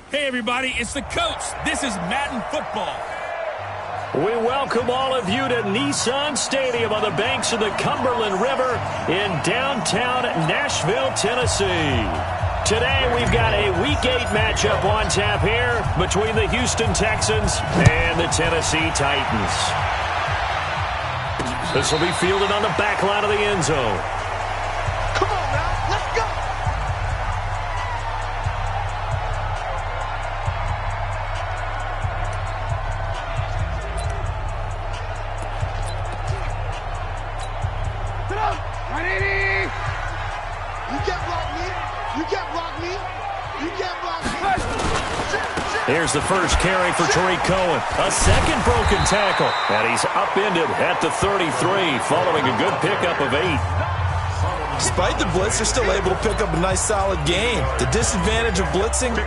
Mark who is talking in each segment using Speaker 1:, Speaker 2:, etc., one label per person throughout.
Speaker 1: Hey, everybody, it's the coach. This is Madden Football.
Speaker 2: We welcome all of you to Nissan Stadium on the banks of the Cumberland River in downtown Nashville, Tennessee. Today, we've got a Week 8 matchup on tap here between the Houston Texans and the Tennessee Titans. This will be fielded on the back line of the end zone.
Speaker 3: Come on now, let's go!
Speaker 2: Here's the first carry for Tariq Cohen. A second broken tackle. And he's upended at the 33 following a good pickup of 8.
Speaker 4: Despite the blitz, they're still able to pick up a nice solid gain. The disadvantage of blitzing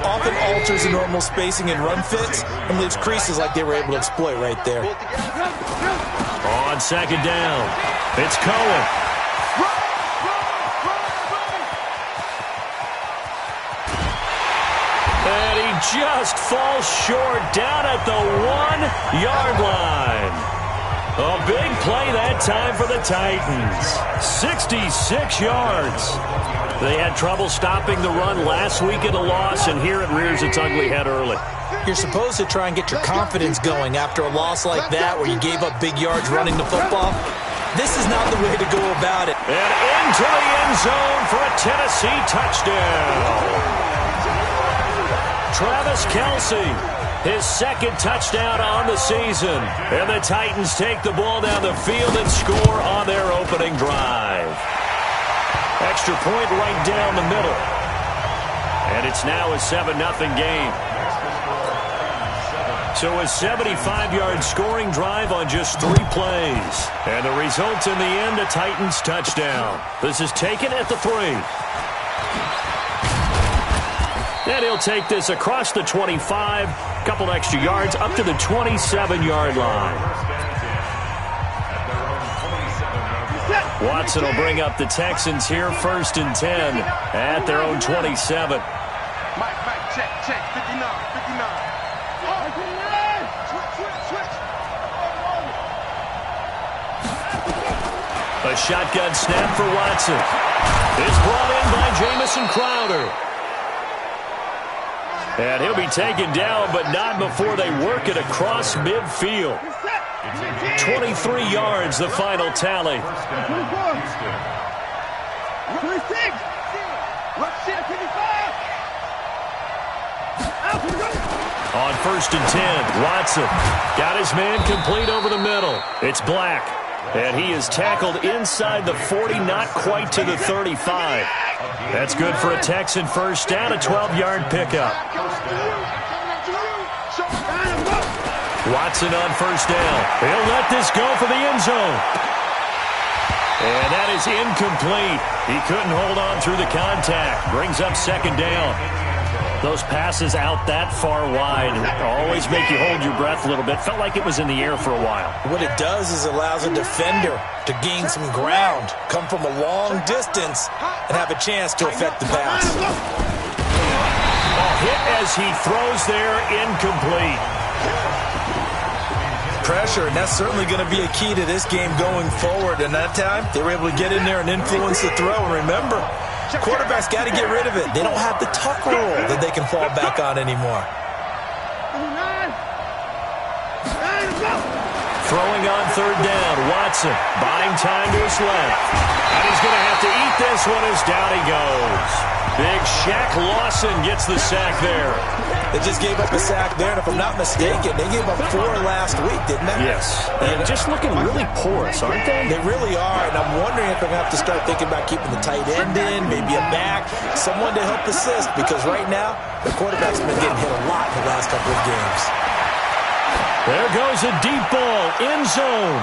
Speaker 4: often alters the normal spacing and run fits and leaves creases like they were able to exploit right there.
Speaker 2: On second down, it's Cohen. And he just falls short down at the 1-yard line. A big play that time for the Titans. 66 yards. They had trouble stopping the run last week at a loss, and here it rears its ugly head early.
Speaker 4: You're supposed to try and get your confidence going after a loss like that where you gave up big yards running the football. This is not the way to go about it.
Speaker 2: And into the end zone for a Tennessee touchdown. Travis Kelce, his second touchdown on the season. And the Titans take the ball down the field and score on their opening drive. Extra point right down the middle. And it's now a 7-0 game. So a 75-yard scoring drive on just 3 plays. And the result in the end, a Titans touchdown. This is taken at the 3. And he'll take this across the 25, a couple extra yards, up to the 27-yard line. Watson will bring up the Texans here, 1st and 10 at their own 27.
Speaker 3: Mike, check, 59.
Speaker 2: A shotgun snap for Watson. It's brought in by Jamison Crowder. And he'll be taken down, but not before they work it across midfield. 23 yards, the final tally. On 1st and 10, Watson got his man complete over the middle. It's Black, and he is tackled inside the 40, not quite to the 35. That's good for a Texan first down, a 12-yard pickup. Watson on 1st down. He'll let this go for the end zone. And that is incomplete. He couldn't hold on through the contact. Brings up 2nd down. Those passes out that far wide always make you hold your breath a little bit. Felt like it was in the air for a while.
Speaker 4: What it does is allows a defender to gain some ground, come from a long distance, and have a chance to affect the pass.
Speaker 2: A hit as he throws there, incomplete.
Speaker 4: Pressure, and that's certainly going to be a key to this game going forward. And that time, they were able to get in there and influence the throw. And remember, quarterbacks got to get rid of it. They don't have the tuck rule that they can fall back on anymore.
Speaker 2: Throwing on 3rd down, Watson buying time to his left. And he's going to have to eat this one as down he goes. Big Shaq Lawson gets the sack there.
Speaker 4: They just gave up a sack there, and if I'm not mistaken, they gave up 4 last week, didn't they?
Speaker 2: Yes. And just looking really porous, aren't they?
Speaker 4: They really are, and I'm wondering if I'm going to have to start thinking about keeping the tight end in, maybe a back, someone to help assist, because right now, the quarterback's been getting hit a lot in the last couple of games.
Speaker 2: There goes a deep ball, end zone.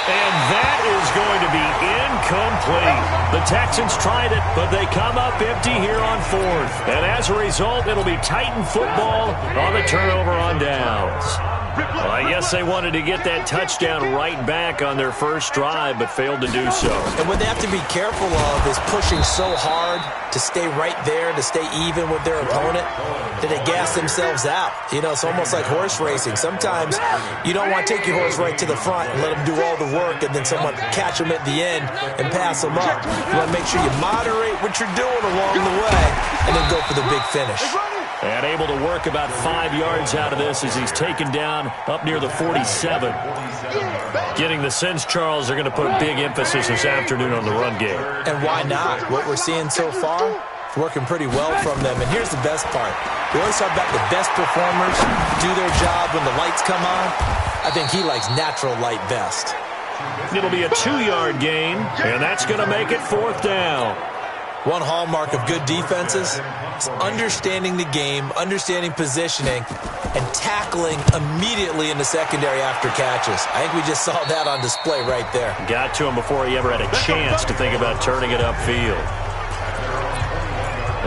Speaker 2: And that is going to be incomplete. The Texans tried it, but they come up empty here on 4th. And as a result, it'll be Titan football on the turnover on downs. Well, I guess they wanted to get that touchdown right back on their first drive, but failed to do so.
Speaker 4: And what they have to be careful of is pushing so hard to stay right there, to stay even with their opponent, that they gas themselves out. You know, it's almost like horse racing. Sometimes you don't want to take your horse right to the front and let them do all the work and then someone catch them at the end and pass them up. You want to make sure you moderate what you're doing along the way and then go for the big finish.
Speaker 2: And able to work about 5 yards out of this as he's taken down up near the 47. Getting the sense, Charles, are going to put big emphasis this afternoon on the run game.
Speaker 4: And why not? What we're seeing so far, it's working pretty well from them. And here's the best part. We always talk about the best performers do their job when the lights come on. I think he likes natural light best.
Speaker 2: It'll be a 2-yard gain, and that's going to make it 4th down.
Speaker 4: One hallmark of good defenses is understanding the game, understanding positioning, and tackling immediately in the secondary after catches. I think we just saw that on display right there.
Speaker 2: Got to him before he ever had a chance to think about turning it upfield.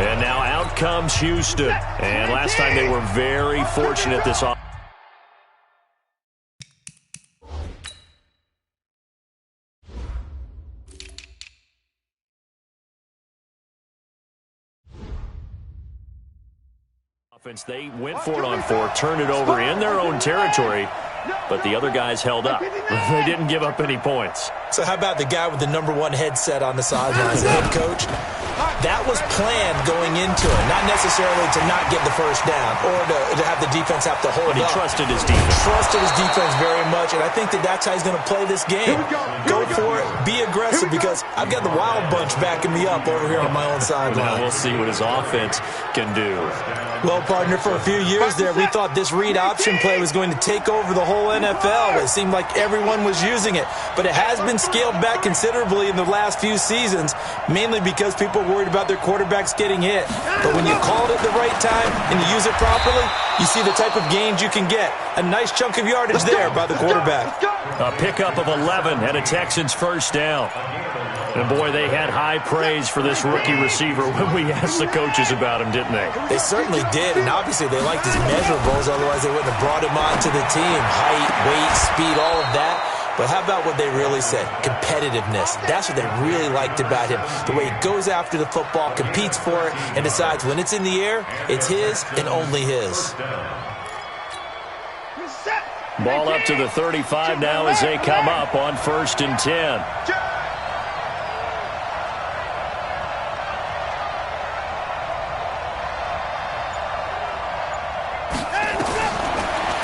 Speaker 2: And now out comes Houston. And last time they were very fortunate this offense. They went for it on 4, turned it over in their own territory, but the other guys held up. They didn't give up any points.
Speaker 4: So how about the guy with the #1 headset on the sidelines, the head coach? That was planned going into it, not necessarily to not get the first down or to have the defense have to hold up.
Speaker 2: But he trusted his defense.
Speaker 4: Trusted his defense very much, and I think that's how he's going to play this game. Go for it, be aggressive, because I've got the wild bunch backing me up over here on my own sideline.
Speaker 2: Now we'll see what his offense can do.
Speaker 4: Well, partner, for a few years there, we thought this read option play was going to take over the whole NFL. It seemed like everyone was using it, but it has been scaled back considerably in the last few seasons, mainly because people are worried about their quarterbacks getting hit. But when you call it at the right time and you use it properly, you see the type of gains you can get. A nice chunk of yardage there by the quarterback.
Speaker 2: A pickup of 11 and a Texans first down. And, boy, they had high praise for this rookie receiver when we asked the coaches about him, didn't they?
Speaker 4: They certainly did, and obviously they liked his measurables, otherwise they wouldn't have brought him onto the team. Height, weight, speed, all of that. But how about what they really said? Competitiveness. That's what they really liked about him. The way he goes after the football, competes for it, and decides when it's in the air, it's his and only his.
Speaker 2: Ball up to the 35 now as they come up on 1st and 10.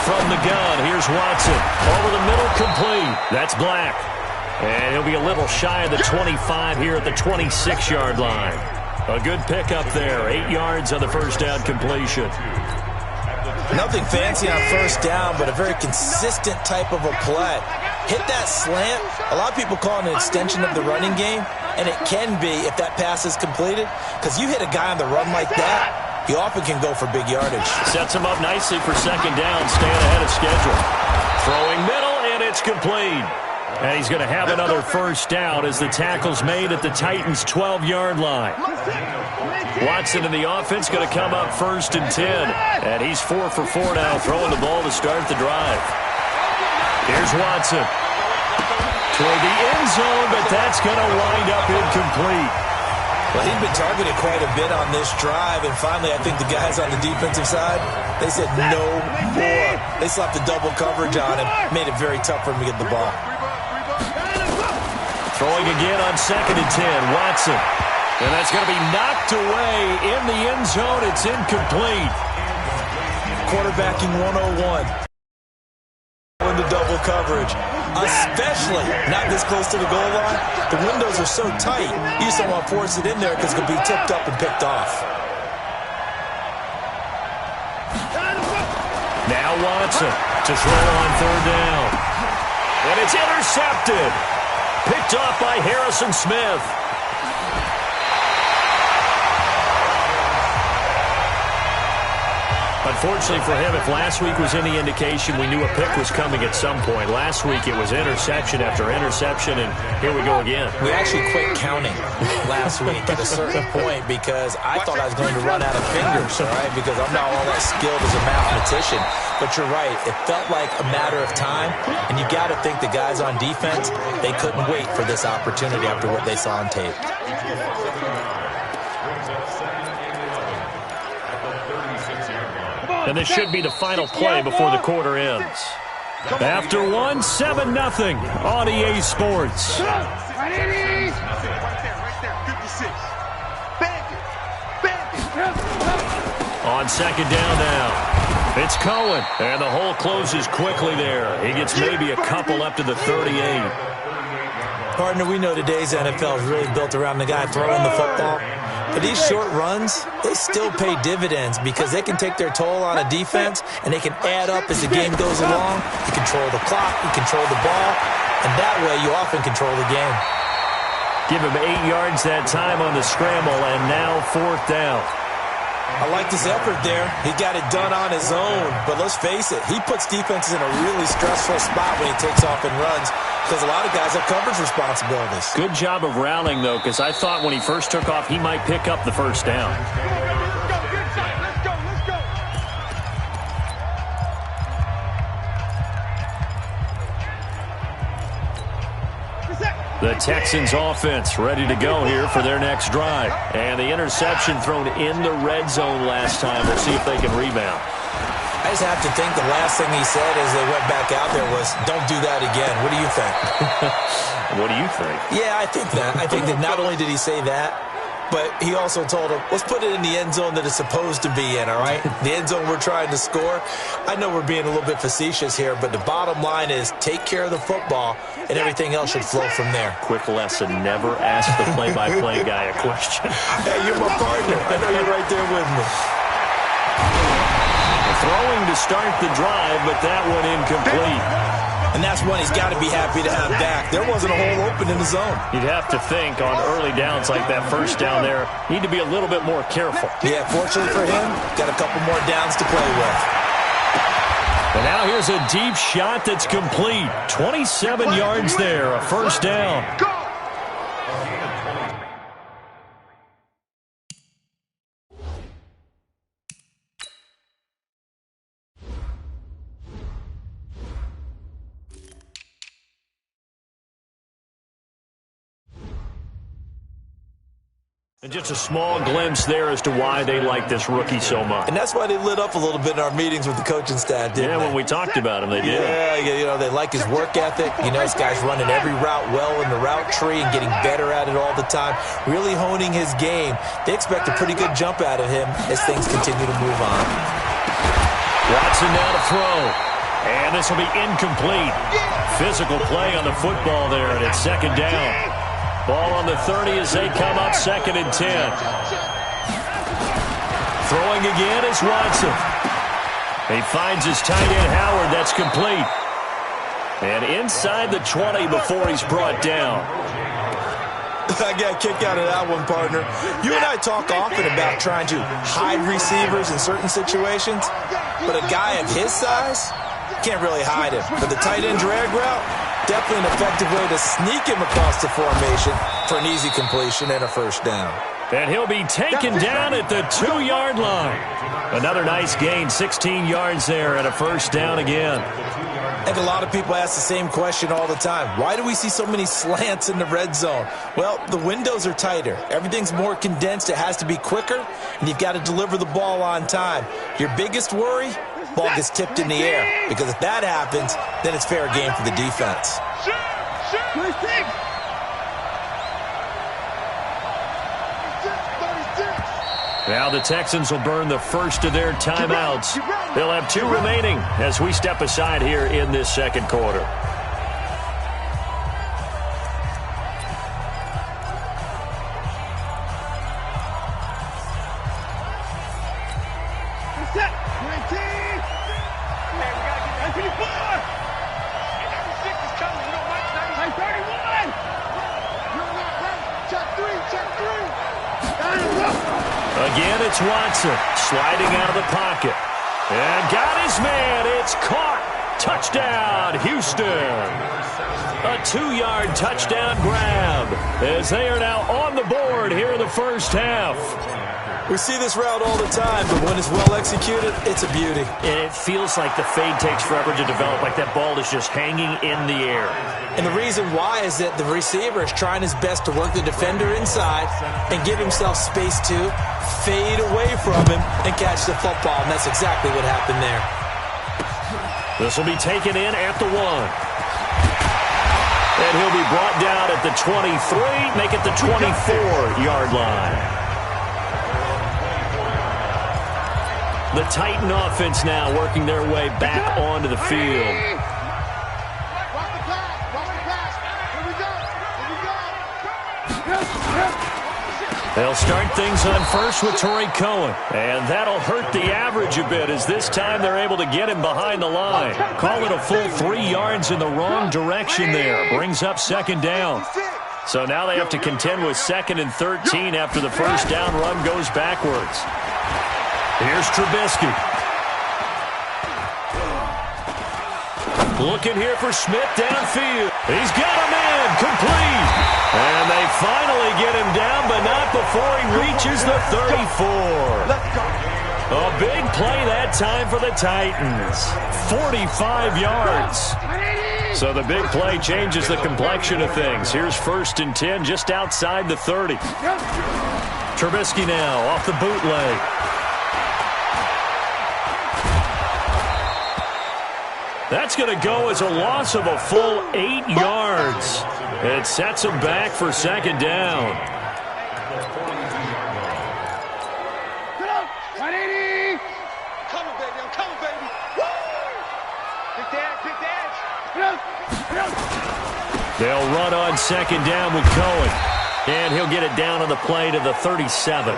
Speaker 2: From the gun, here's Watson. Over the middle, complete. That's Black. And he'll be a little shy of the 25 here at the 26-yard line. A good pickup there. 8 yards on the first down completion.
Speaker 4: Nothing fancy on first down, but a very consistent type of a play. Hit that slant. A lot of people call it an extension of the running game, and it can be if that pass is completed, because you hit a guy on the run like that, he often can go for big yardage.
Speaker 2: Sets him up nicely for second down, staying ahead of schedule. Throwing middle, and it's complete. And he's going to have another first down as the tackle's made at the Titans' 12-yard line. Watson in the offense going to come up 1st and 10. And he's 4 for 4 now, throwing the ball to start the drive. Here's Watson. Toward the end zone, but that's going to wind up incomplete.
Speaker 4: Well, he'd been targeted quite a bit on this drive, and finally I think the guys on the defensive side, they said no more. They slapped the double coverage on him, made it very tough for him to get the ball.
Speaker 2: Throwing again on 2nd and 10, Watson. And that's going to be knocked away in the end zone. It's incomplete.
Speaker 4: Quarterbacking 101. Into double coverage, especially not this close to the goal line. The windows are so tight, you just don't want to force it in there because it could be tipped up and picked off.
Speaker 2: Now Watson to throw on 3rd down. And it's intercepted. Picked off by Harrison Smith. A unfortunately for him, if last week was any indication, we knew a pick was coming at some point. Last week it was interception after interception, and here we go again.
Speaker 4: We actually quit counting last week at a certain point because I thought I was going to run out of fingers, all right, because I'm not all that skilled as a mathematician. But you're right. It felt like a matter of time, and you got to think the guys on defense, they couldn't wait for this opportunity after what they saw on tape.
Speaker 2: And this should be the final play before the quarter ends. After one, 7-0 on EA Sports.
Speaker 3: Right there, 56.
Speaker 2: On second down now. It's Cohen, and the hole closes quickly there. He gets maybe a couple up to the 38.
Speaker 4: Partner, we know today's NFL is really built around the guy throwing the football. But these short runs, they still pay dividends because they can take their toll on a defense, and they can add up as the game goes along. You control the clock, you control the ball, and that way you often control the game.
Speaker 2: Give him 8 yards that time on the scramble, and now 4th down.
Speaker 4: I like this effort there. He got it done on his own. But let's face it, he puts defenses in a really stressful spot when he takes off and runs because a lot of guys have coverage responsibilities.
Speaker 2: Good job of rallying, though, because I thought when he first took off, he might pick up the first down. The Texans offense ready to go here for their next drive. And the interception thrown in the red zone last time. We'll see if they can rebound.
Speaker 4: I just have to think the last thing he said as they went back out there was, don't do that again. What do you think?
Speaker 2: What do you think?
Speaker 4: Yeah, I think that. I think that not only did he say that, but he also told him, let's put it in the end zone that it's supposed to be in, all right? The end zone we're trying to score. I know we're being a little bit facetious here, but the bottom line is take care of the football, and everything else should flow from there.
Speaker 2: Quick lesson, never ask the play-by-play guy a question.
Speaker 4: Hey, you're my partner. I know you're right there with me.
Speaker 2: Throwing to start the drive, but that one incomplete.
Speaker 4: And that's one he's got to be happy to have back. There wasn't a hole open in the zone.
Speaker 2: You'd have to think on early downs like that first down there, need to be a little bit more careful.
Speaker 4: Yeah, fortunately for him, got a couple more downs to play with.
Speaker 2: And now here's a deep shot that's complete. 27 yards there, a first down. And just a small glimpse there as to why they like this rookie so much.
Speaker 4: And that's why they lit up a little bit in our meetings with the coaching staff, didn't they?
Speaker 2: Yeah, when we talked about him, they did.
Speaker 4: Yeah, you know, they like his work ethic. You know, this guy's running every route well in the route tree and getting better at it all the time, really honing his game. They expect a pretty good jump out of him as things continue to move on.
Speaker 2: Watson now to throw. And this will be incomplete. Physical play on the football there, and it's second down. Ball on the 30 as they come up 2nd and 10. Throwing again is Watson. He finds his tight end Howard. That's complete. And inside the 20 before he's brought down.
Speaker 4: I got a kick out of that one, partner. You and I talk often about trying to hide receivers in certain situations, but a guy of his size can't really hide him. But the tight end drag route, definitely an effective way to sneak him across the formation for an easy completion and a first down.
Speaker 2: And he'll be taken down at the 2-yard line. Another nice gain, 16 yards there and a first down again.
Speaker 4: I think a lot of people ask the same question all the time. Why do we see so many slants in the red zone? Well, the windows are tighter. Everything's more condensed. It has to be quicker, and you've got to deliver the ball on time. Your biggest worry? Ball gets tipped in the air, because if that happens, then it's fair game for the defense.
Speaker 2: Now the Texans will burn the first of their timeouts. They'll have 2 remaining as we step aside here in this second quarter. Again, it's Watson sliding out of the pocket. And got his man. It's caught. Touchdown, Houston. A 2-yard touchdown grab as they are now on the board here in the first half.
Speaker 4: We see this route all the time, but when it's well executed, it's a beauty.
Speaker 2: And it feels like the fade takes forever to develop, like that ball is just hanging in the air.
Speaker 4: And the reason why is that the receiver is trying his best to work the defender inside and give himself space to fade away from him and catch the football, and that's exactly what happened there.
Speaker 2: This will be taken in at the 1. And he'll be brought down at the 23, make it the 24-yard line. The Titan offense now working their way back onto the field. They'll start things on first with Torrey Cohen. And that'll hurt the average a bit as this time they're able to get him behind the line. Call it a full 3 yards in the wrong direction there. Brings up second down. So now they have to contend with 2nd and 13 after the first down run goes backwards. Here's Trubisky. Looking here for Smith downfield. He's got a man complete. And they finally get him down, but not before he reaches the 34. A big play that time for the Titans. 45 yards. So the big play changes the complexion of things. Here's 1st and 10 just outside the 30. Trubisky now off the bootleg. That's going to go as a loss of a full 8 yards. It sets him back for second down.
Speaker 3: Coming, baby. I'm coming, baby. Woo! Big dash, big dash.
Speaker 2: They'll run on second down with Cohen. And he'll get it down on the play to the 37.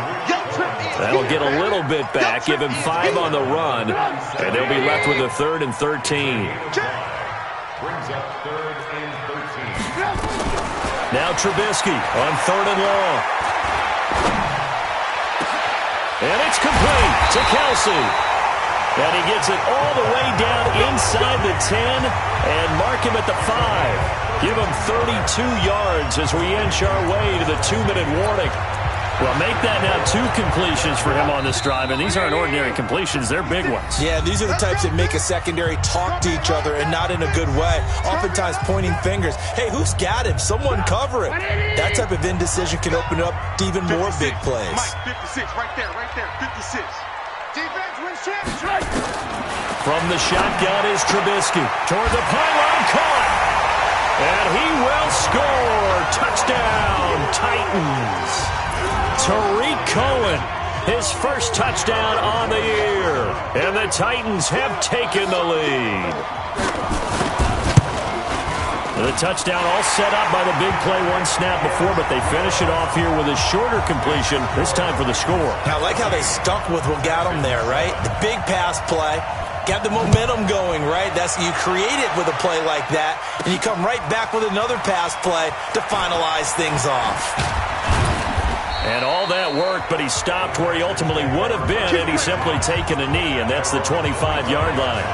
Speaker 2: That'll get a little bit back, give him 5 on the run, and they'll be left with a 3rd and 13. Now Trubisky on 3rd and long. And it's complete to Kelsey. And he gets it all the way down inside the 10 and mark him at the 5. Give him 32 yards as we inch our way to the 2-minute warning. Well, make that now 2 completions for him on this drive, and these aren't ordinary completions. They're big ones.
Speaker 4: Yeah, these are the types that make a secondary talk to each other and not in a good way. Oftentimes pointing fingers. Hey, who's got him? Someone cover it. That type of indecision can open up to even more big plays.
Speaker 3: Mike, 56, right there, 56. Defense wins championship.
Speaker 2: From the shotgun is Trubisky. Toward the pylon, caught. And he will score. Touchdown, Titans. Tariq Cohen, his first touchdown on the year. And the Titans have taken the lead. The touchdown all set up by the big play 1 snap before, but they finish it off here with a shorter completion, this time for the score.
Speaker 4: I like how they stuck with what got them there, right? The big pass play. Got the momentum going, right? That's you create it with a play like that, and you come right back with another pass play to finalize things off.
Speaker 2: And all that worked, but he stopped where he ultimately would have been, and he's simply taken a knee, and that's the 25-yard line.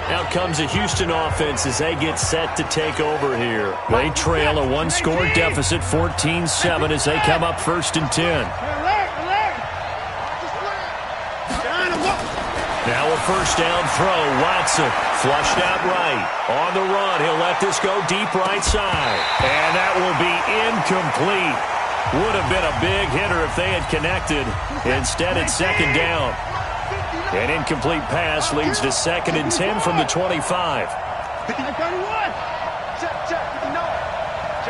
Speaker 2: Out comes the Houston offense as they get set to take over here. They trail a 1-score deficit, 14-7, as they come up 1st and 10. Now a first down throw. Watson flushed out right. On the run, he'll let this go deep right side. And that will be incomplete. Would have been a big hitter if they had connected. Instead, it's second down. An incomplete pass leads to 2nd and 10 from the 25.
Speaker 3: Check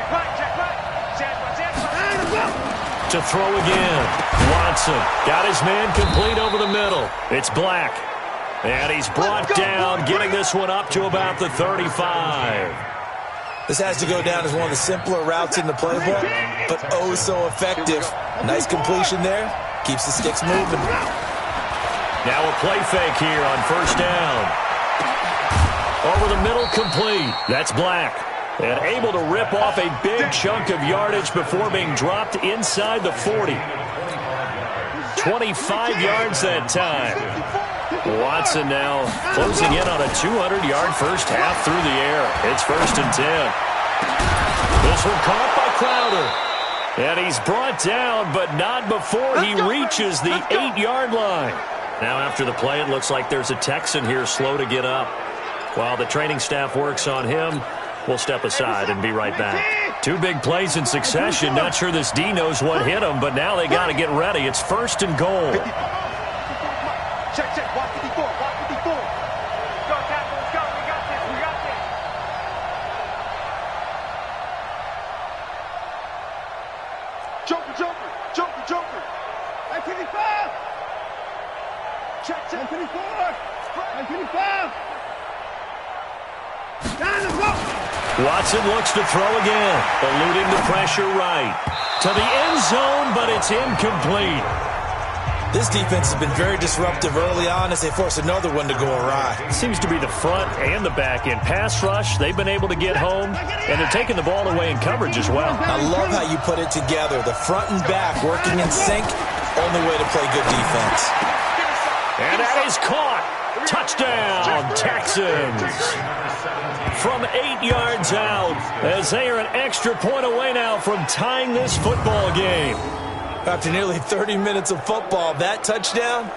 Speaker 3: right.
Speaker 2: To throw again. Watson got his man complete over the middle. It's Black. And he's brought down, getting this one up to about the 35.
Speaker 4: This has to go down as one of the simpler routes in the playbook, but oh so effective. Nice completion there. Keeps the sticks moving.
Speaker 2: Now a play fake here on first down. Over the middle, complete. That's Black. And able to rip off a big chunk of yardage before being dropped inside the 40. 25 yards that time. Watson now closing in on a 200-yard first half through the air. It's 1st and 10. This one caught by Crowder. And he's brought down, but not before he reaches the 8-yard line. Now after the play, it looks like there's a Texan here slow to get up. While the training staff works on him, we'll step aside and be right back. 2 big plays in succession. Not sure this D knows what hit him, but now they got to get ready. It's 1st and goal.
Speaker 3: Check, watch 54, watch 54. Go, Tackle, let's go. We got this, we got this. Joker. 1955. Check, 1954. 1955. Down the block.
Speaker 2: Watson looks to throw again, eluding the pressure right. To the end zone, but it's incomplete.
Speaker 4: This defense has been very disruptive early on as they force another one to go awry.
Speaker 2: Seems to be the front and the back end. Pass rush, they've been able to get home, and they're taking the ball away in coverage as well.
Speaker 4: I love how you put it together. The front and back working in sync, only way to play good defense.
Speaker 2: And that is caught. Touchdown, Texans. From 8 yards out, as they are an extra point away now from tying this football game.
Speaker 4: After nearly 30 minutes of football, that touchdown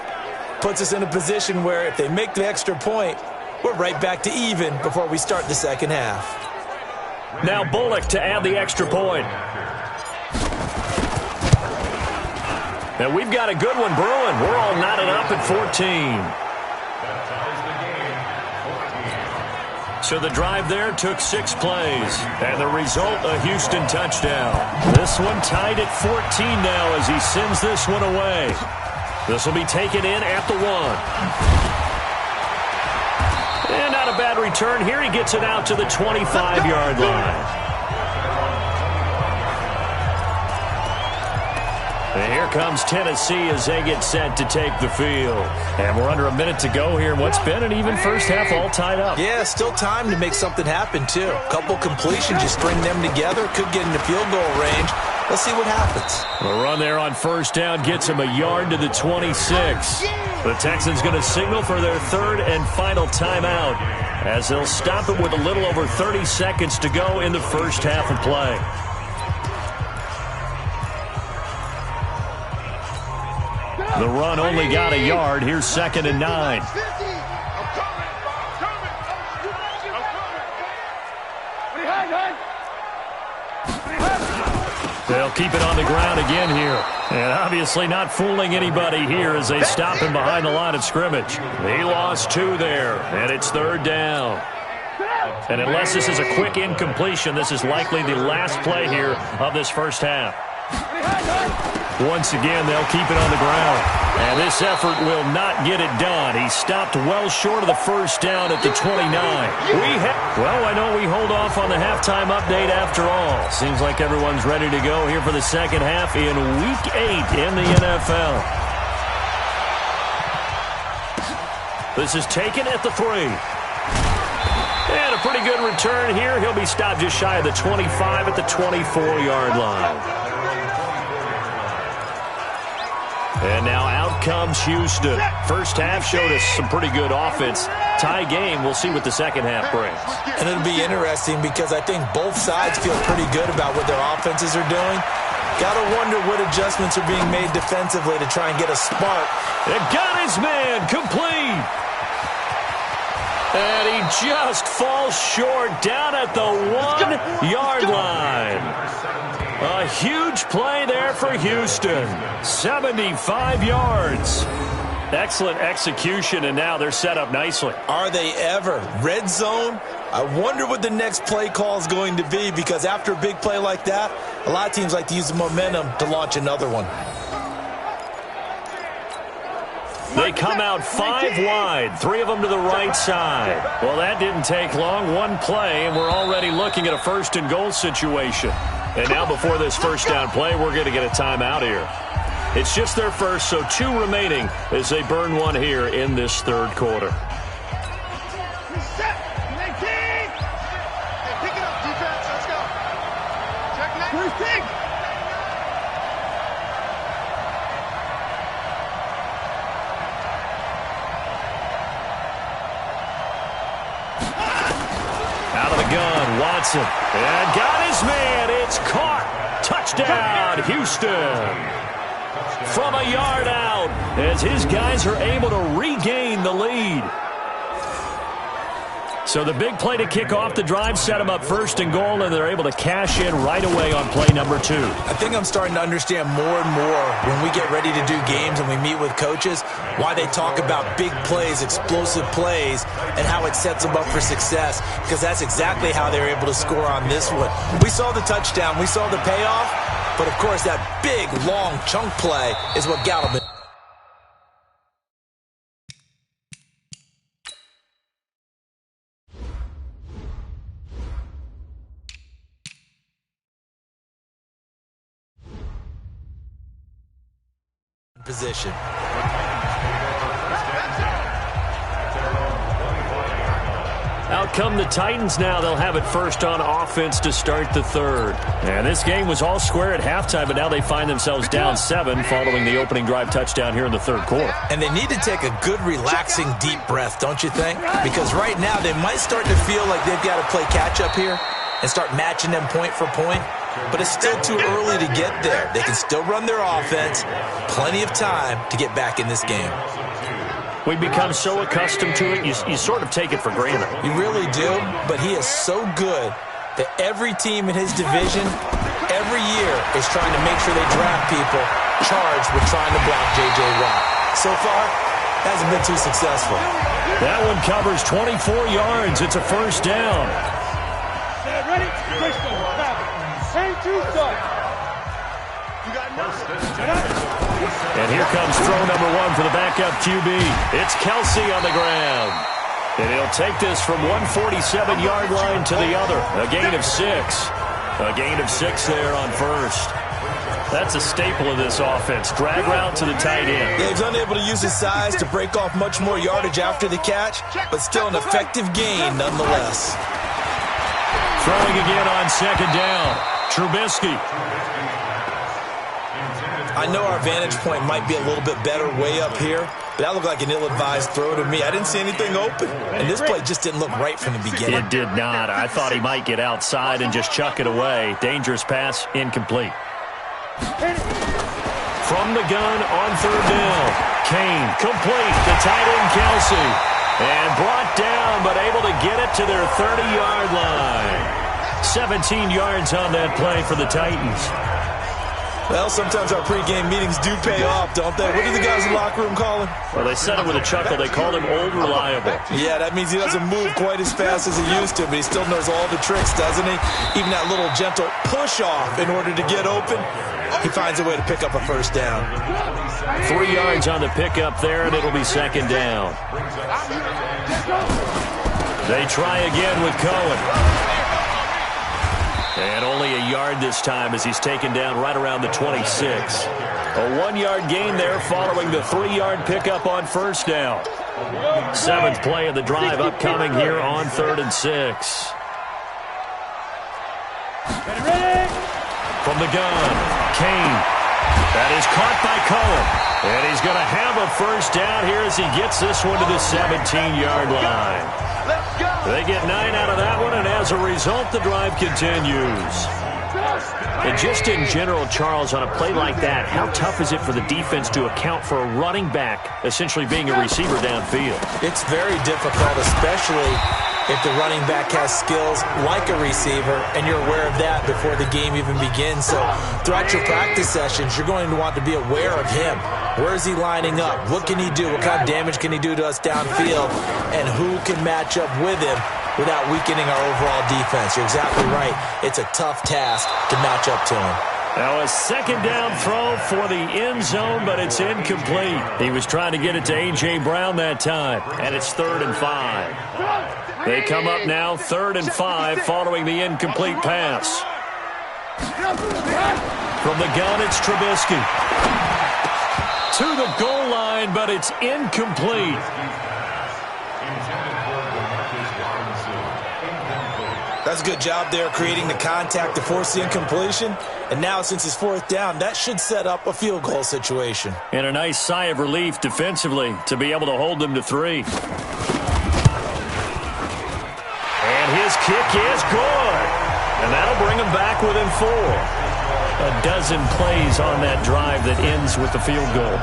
Speaker 4: puts us in a position where if they make the extra point, we're right back to even before we start the second half.
Speaker 2: Now Bullock to add the extra point. And we've got a good one brewing. We're all knotted up at 14. So the drive there took 6 plays. And the result, a Houston touchdown. This one tied at 14 now as he sends this one away. This will be taken in at the 1. And not a bad return here. He gets it out to the 25-yard line. And here comes Tennessee as they get set to take the field. And we're under a minute to go here in what's been an even first half all tied up.
Speaker 4: Yeah, still time to make something happen, too. A couple completions, you string them together, could get into field goal range. Let's see what happens.
Speaker 2: The run there on first down gets him a yard to the 26. The Texans going to signal for their 3rd and final timeout as they'll stop it with a little over 30 seconds to go in the first half of play. The run only got a yard. Here's 2nd and 9. They'll keep it on the ground again here. And obviously not fooling anybody here as they stop him behind the line of scrimmage. He lost 2 there, and it's 3rd down. And unless this is a quick incompletion, this is likely the last play here of this first half. Once again, they'll keep it on the ground. And this effort will not get it done. He stopped well short of the first down at the 29. Well, I know we hold off on the halftime update after all. Seems like everyone's ready to go here for the second half in Week 8 in the NFL. This is taken at the 3. And a pretty good return here. He'll be stopped just shy of the 25 at the 24-yard line. And now out comes Houston. First half showed us some pretty good offense. Tie game. We'll see what the second half brings.
Speaker 4: And it'll be interesting because I think both sides feel pretty good about what their offenses are doing. Got to wonder what adjustments are being made defensively to try and get a spark.
Speaker 2: And got his man complete. And he just falls short down at the 1-yard line. A huge play there for Houston. 75 yards. Excellent execution, and now they're set up nicely.
Speaker 4: Are they ever? Red zone? I wonder what the next play call is going to be, because after a big play like that, a lot of teams like to use the momentum to launch another one.
Speaker 2: They come out 5 wide, 3 of them to the right side. Well, that didn't take long. 1 play, and we're already looking at a 1st and goal situation. And now before this first down play, we're going to get a timeout here. It's just their first, so 2 remaining as they burn 1 here in this 3rd quarter. Watson. And got his man. It's caught. Touchdown, Houston. From a yard out as his guys are able to regain the lead. So the big play to kick off the drive set them up first and goal, and they're able to cash in right away on play number 2.
Speaker 4: I think I'm starting to understand more and more when we get ready to do games and we meet with coaches why they talk about big plays, explosive plays, and how it sets them up for success, because that's exactly how they were able to score on this one. We saw the touchdown. We saw the payoff. But, of course, that big, long chunk play is what got them. Position.
Speaker 2: Out come the Titans now. They'll have it first on offense to start the third. And this game was all square at halftime, but now they find themselves down 7 following the opening drive touchdown here in the third quarter.
Speaker 4: And they need to take a good, relaxing, deep breath, don't you think? Because right now they might start to feel like they've got to play catch-up here and start matching them point for point. But it's still too early to get there. They can still run their offense. Plenty of time to get back in this game.
Speaker 2: We become so accustomed to it, you sort of take it for granted.
Speaker 4: You really do, but he is so good that every team in his division, every year, is trying to make sure they draft people charged with trying to block J.J. Watt. So far, hasn't been too successful.
Speaker 2: That one covers 24 yards. It's a first down.
Speaker 3: Ready? Same two stuff. You got nothing.
Speaker 2: And here comes throw number 1 for the backup QB. It's Kelsey on the ground. And he'll take this from 147-yard line to the other. A gain of 6. A gain of 6 there on first. That's a staple of this offense. Drag route to the tight end.
Speaker 4: Yeah, he's unable to use his size to break off much more yardage after the catch, but still an effective gain nonetheless.
Speaker 2: Throwing again on second down. Trubisky.
Speaker 4: I know our vantage point might be a little bit better way up here, but that looked like an ill-advised throw to me. I didn't see anything open, and this play just didn't look right from the beginning.
Speaker 2: It did not. I thought he might get outside and just chuck it away. Dangerous pass, incomplete. From the gun on third down. Kane, complete to tight end Kelsey. And brought down, but able to get it to their 30-yard line. 17 yards on that play for the Titans.
Speaker 4: Well, sometimes our pregame meetings do pay off, don't they? What do the guys in the locker room call him?
Speaker 2: Well, they said it with a chuckle. They called him Old Reliable.
Speaker 4: Yeah, that means he doesn't move quite as fast as he used to, but he still knows all the tricks, doesn't he? Even that little gentle push-off in order to get open, he finds a way to pick up a first down.
Speaker 2: 3 yards on the pickup there, and it'll be second down. They try again with Cohen. And only a yard this time as he's taken down right around the 26. A 1-yard gain there following the 3-yard pickup on first down. 7th play of the drive upcoming here on 3rd and 6. From the gun, Kane. That is caught by Cohen. And he's going to have a first down here as he gets this one to the 17-yard line. They get 9 out of that one, and as a result, the drive continues. And just in general, Charles, on a play like that, how tough is it for the defense to account for a running back essentially being a receiver downfield?
Speaker 4: It's very difficult, especially if the running back has skills like a receiver, and you're aware of that before the game even begins. So throughout your practice sessions, you're going to want to be aware of him. Where is he lining up? What can he do? What kind of damage can he do to us downfield? And who can match up with him without weakening our overall defense? You're exactly right. It's a tough task to match up to him.
Speaker 2: Now a second down throw for the end zone, but it's incomplete. He was trying to get it to A.J. Brown that time, and it's 3rd and 5. They come up now 3rd and 5 following the incomplete pass. From the gun, it's Trubisky. To the goal line, but it's incomplete.
Speaker 4: That's a good job there creating the contact to force the incompletion. And now, since it's 4th down, that should set up a field goal situation.
Speaker 2: And a nice sigh of relief defensively to be able to hold them to 3. And his kick is good. And that'll bring them back within 4. A dozen plays on that drive that ends with the field goal.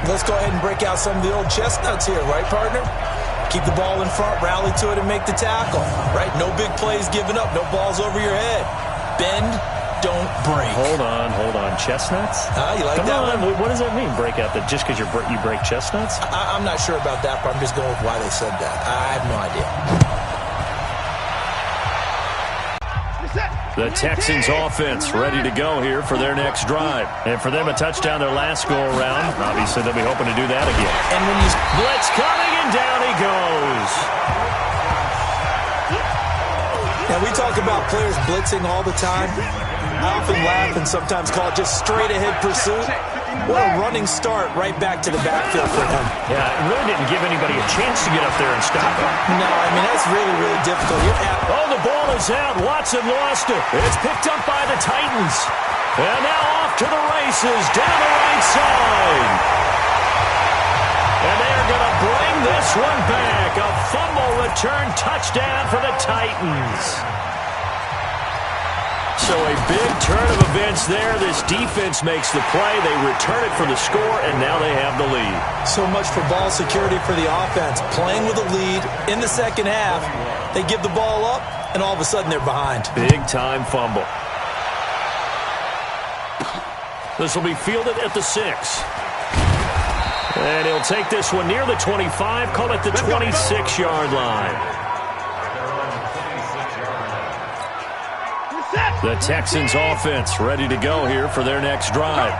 Speaker 4: Let's go ahead and break out some of the old chestnuts here, right, partner? Keep the ball in front, rally to it, and make the tackle, right? No big plays given up, no balls over your head. Bend, don't break.
Speaker 2: Hold on. Chestnuts?
Speaker 4: You like that one?
Speaker 2: What does that mean, break out? That just because you break chestnuts?
Speaker 4: I'm not sure about that, but I'm just going with why they said that. I have no idea.
Speaker 2: The Texans offense ready to go here for their next drive. And for them, a touchdown their last go-around. Obviously, they'll be hoping to do that again.
Speaker 4: And when you
Speaker 2: blitz coming, and down he goes.
Speaker 4: Now, we talk about players blitzing all the time. I often laugh and sometimes call it just straight-ahead pursuit. What a running start right back to the backfield for him.
Speaker 2: Yeah, it really didn't give anybody a chance to get up there and stop him.
Speaker 4: No, I mean, that's really, really difficult.
Speaker 2: The ball is out. Watson lost it. It's picked up by the Titans. And now off to the races down the right side. And they're going to bring this one back. A fumble return touchdown for the Titans. So a big turn of events there. This defense makes the play. They return it for the score, and now they have the lead.
Speaker 4: So much for ball security for the offense. Playing with a lead in the second half. They give the ball up, and all of a sudden they're behind.
Speaker 2: Big-time fumble. This will be fielded at the 6. And he'll take this one near the 25, call it the 26-yard line. The Texans offense ready to go here for their next drive.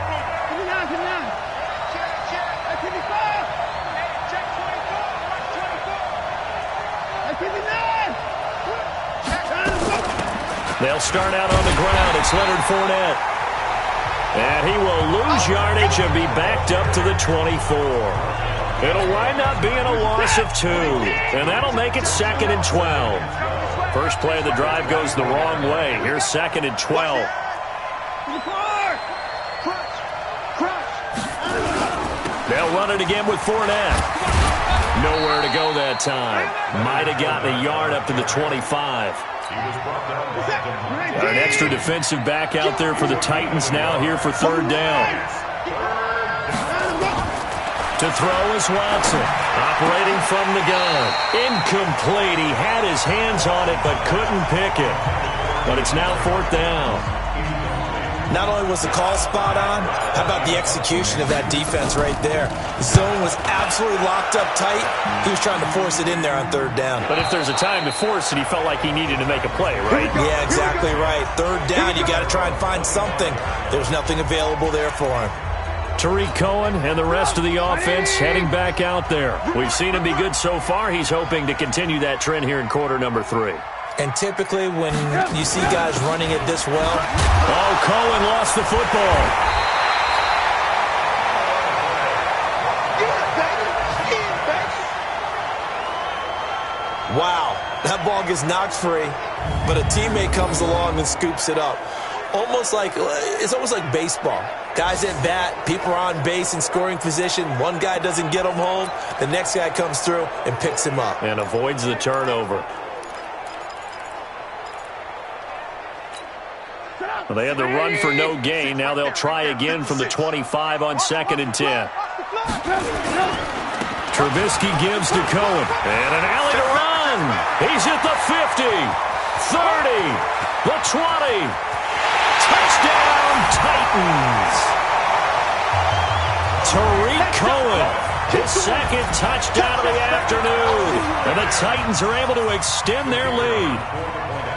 Speaker 2: They'll start out on the ground. It's Leonard Fournette. And he will lose yardage and be backed up to the 24. It'll wind up being a loss of 2. And that'll make it 2nd and 12. First play of the drive goes the wrong way. Here's 2nd and 12. They'll run it again with Fournette. Nowhere to go that time. Might have gotten a yard up to the 25. Got an extra defensive back out there for the Titans now here for 3rd down. To throw is Watson, operating from the gun. Incomplete. He had his hands on it but couldn't pick it. But it's now 4th down.
Speaker 4: Not only was the call spot on, how about the execution of that defense right there? The zone was absolutely locked up tight. He was trying to force it in there on 3rd down.
Speaker 2: But if there's a time to force it, he felt like he needed to make a play, right?
Speaker 4: Yeah, exactly right. 3rd down, you got to try and find something. There's nothing available there for him.
Speaker 2: Tariq Cohen and the rest of the offense heading back out there. We've seen him be good so far. He's hoping to continue that trend here in quarter number 3.
Speaker 4: And typically when you see guys running it this well.
Speaker 2: Oh, Cohen lost the football.
Speaker 4: Wow, that ball gets knocked free, but a teammate comes along and scoops it up. It's almost like baseball. Guys at bat, people are on base in scoring position. One guy doesn't get him home. The next guy comes through and picks him up.
Speaker 2: And avoids the turnover. Well, they had the run for no gain. Now they'll try again from the 25 on 2nd and 10. Trubisky gives to Cohen. And an alley to run. He's at the 50, 30, the 20. Touchdown, Titans. Tariq Cohen, his 2nd touchdown of the afternoon. And the Titans are able to extend their lead.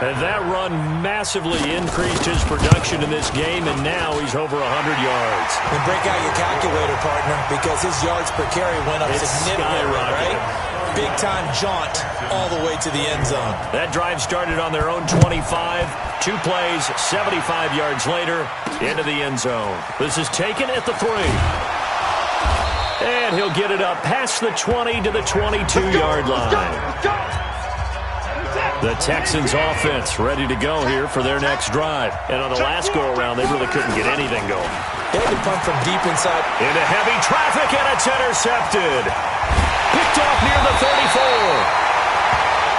Speaker 2: And that run massively increased his production in this game, and now he's over 100 yards.
Speaker 4: And break out your calculator, partner, because his yards per carry went up significantly, right? Big-time jaunt all the way to the end zone.
Speaker 2: That drive started on their own 25. 2 plays, 75 yards later, into the end zone. This is taken at the 3. And he'll get it up past the 20 to the 22-yard line. The Texans offense ready to go here for their next drive. And on the last go-around, they really couldn't get anything going.
Speaker 4: They had to punt from deep inside.
Speaker 2: Into heavy traffic, and it's intercepted. Picked off near the 34.